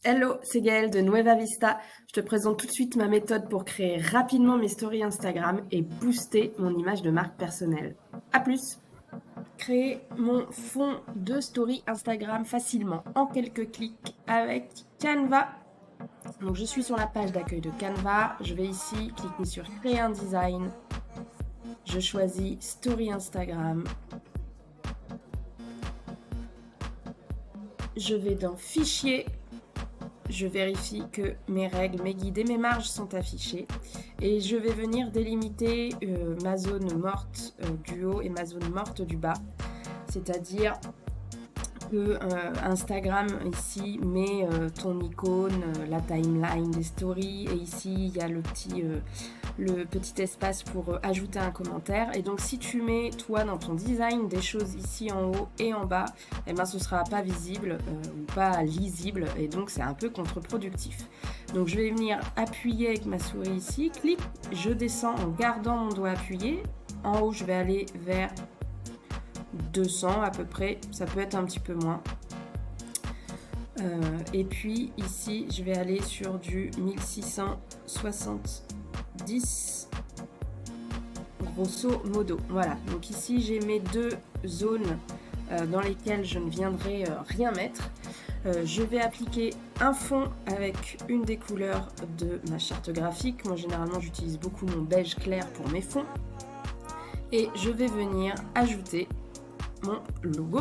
Hello, c'est Gaëlle de Nueva Vista. Je te présente tout de suite ma méthode pour créer rapidement mes stories Instagram et booster mon image de marque personnelle. A plus! Créer mon fond de story Instagram facilement en quelques clics avec Canva. Donc je suis sur la page d'accueil de Canva. Je vais ici cliquer sur créer un design. Je choisis story Instagram. Je vais dans fichier. Je vérifie que mes règles, mes guides et mes marges sont affichées et je vais venir délimiter ma zone morte du haut et ma zone morte du bas, c'est-à-dire que Instagram ici met ton icône, la timeline des stories, et ici il y a le petit espace pour ajouter un commentaire. Et donc si tu mets toi dans ton design des choses ici en haut et en bas, eh ben, ce ne sera pas visible ou pas lisible, et donc c'est un peu contre-productif. Donc je vais venir appuyer avec ma souris ici, clic, je descends en gardant mon doigt appuyé. En haut je vais aller vers 200 à peu près, ça peut être un petit peu moins. Et puis ici, je vais aller sur du 1670 grosso modo. Voilà, donc ici j'ai mes deux zones dans lesquelles je ne viendrai rien mettre. Je vais appliquer un fond avec une des couleurs de ma charte graphique. Moi généralement j'utilise beaucoup mon beige clair pour mes fonds. Et je vais venir ajouter mon logo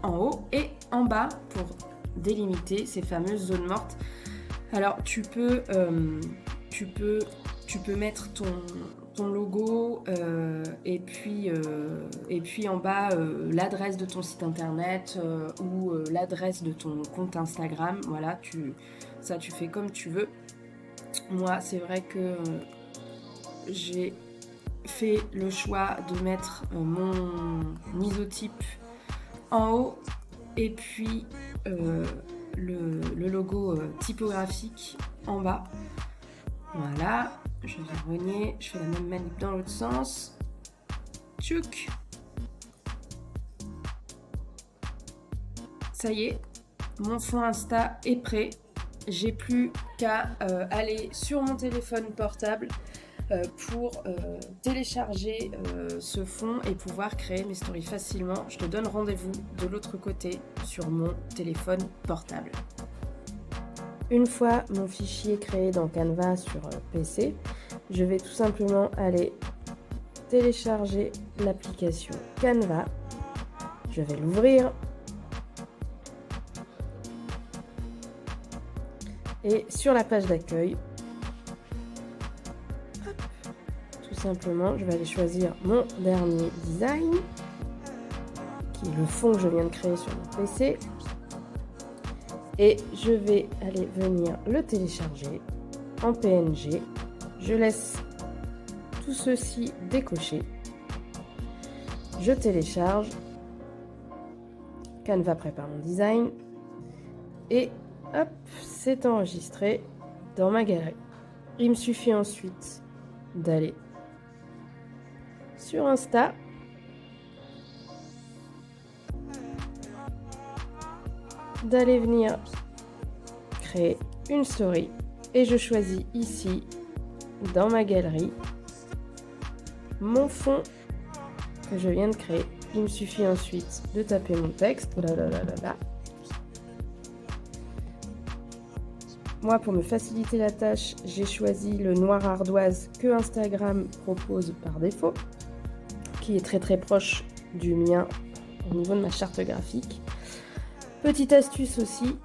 en haut et en bas pour délimiter ces fameuses zones mortes. Alors tu peux mettre ton logo et puis en bas l'adresse de ton site internet ou l'adresse de ton compte Instagram. Voilà, tu fais comme tu veux. Moi c'est vrai que j'ai fait le choix de mettre mon isotype en haut et puis le logo typographique en bas. Voilà, je vais rogner, je fais la même manip dans l'autre sens. Tchouk! Ça y est, mon fond Insta est prêt. J'ai plus qu'à aller sur mon téléphone portable pour télécharger ce fond et pouvoir créer mes stories facilement. Je te donne rendez-vous de l'autre côté sur mon téléphone portable. Une fois mon fichier créé dans Canva sur PC, je vais tout simplement aller télécharger l'application Canva. Je vais l'ouvrir. Et sur la page d'accueil, simplement, je vais aller choisir mon dernier design, qui est le fond que je viens de créer sur mon PC. Et je vais aller venir le télécharger en PNG. Je laisse tout ceci décoché. Je télécharge. Canva prépare mon design. Et hop, c'est enregistré dans ma galerie. Il me suffit ensuite d'aller sur Insta, d'aller venir créer une story et je choisis ici dans ma galerie mon fond que je viens de créer. Il me suffit ensuite de taper mon texte. Moi, pour me faciliter la tâche, j'ai choisi le noir ardoise que Instagram propose par défaut, qui est très très proche du mien au niveau de ma charte graphique. Petite astuce aussi,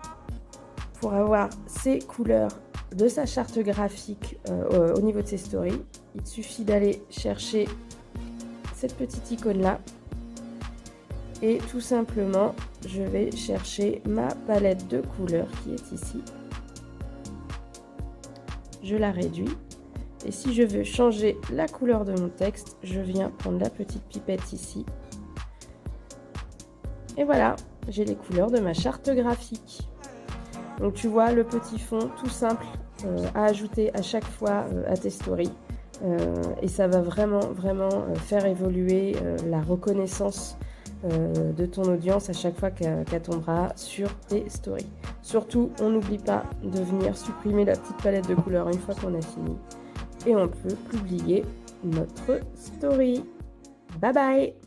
pour avoir ces couleurs de sa charte graphique au niveau de ses stories, il suffit d'aller chercher cette petite icône là et tout simplement je vais chercher ma palette de couleurs qui est ici. Je la réduis. Et si je veux changer la couleur de mon texte, je viens prendre la petite pipette ici. Et voilà, j'ai les couleurs de ma charte graphique. Donc tu vois le petit fond tout simple à ajouter à chaque fois à tes stories. Et ça va vraiment faire évoluer la reconnaissance de ton audience à chaque fois qu'elle tombera sur tes stories. Surtout, on n'oublie pas de venir supprimer la petite palette de couleurs une fois qu'on a fini. Et on peut publier notre story. Bye bye!